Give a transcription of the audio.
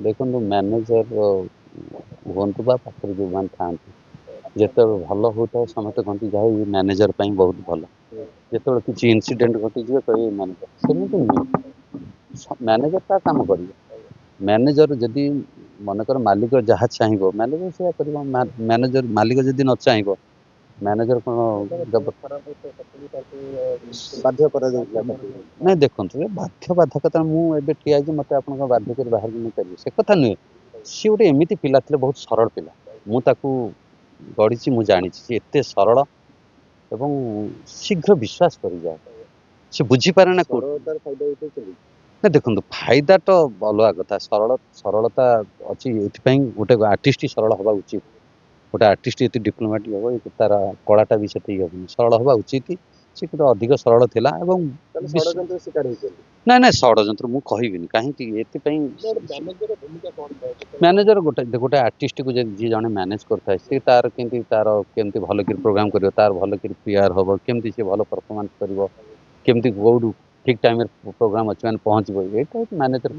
देखो मैनेजर हूँ बा पाखे जो मैंने था जिते भल होता है समस्त कहती जाए ये मैनेजर बहुत भल जो किसी इनसीडेंट घटी कहे मैनेजर सेमती नुहे मैनेजर ता काम कर मैनेजर जदि मनकर मालिक जहाँ चाहब मैनेजर से कर मैनेजर मालिक जदि न चाहब मैनेजर कौन बाध्य करा नहीं देखो बाध्य बाधकता मुझे ठिया मत आप बाध्य कर बाहर नहीं पारे से कथा नुहे सी गोटे एमती पिला बहुत सरल पिला मुझे गढ़ी मुझे जानी एत सरल एवं शीघ्र विश्वास कर जाए से बुझीपारे ना ना देखो फायदा तो अलग कथा सरल सरलता अच्छी ये गोटे आर्टिस्ट सरल हवा उचित गोटे आर्टिस्ट ये डिप्लोमेटिक हम तार कलाटा भी से हम सरल हवा उचित सी गोटे अधिक सरल थिला एवं ना ना षड्यंत्र मुझे कहबी कहीं मैनेजर गोटे गोटे आर्टिस्ट को जी जन मैनेज करता सी तार केमती भल कि प्रोग्राम कर तार भल कि पीआर हम केमती सी भल परफॉर्मेंस कर केमती कौटू ठीक टाइम प्रोग्राम अच्छे मैंने पहुँचब ये मैनेजर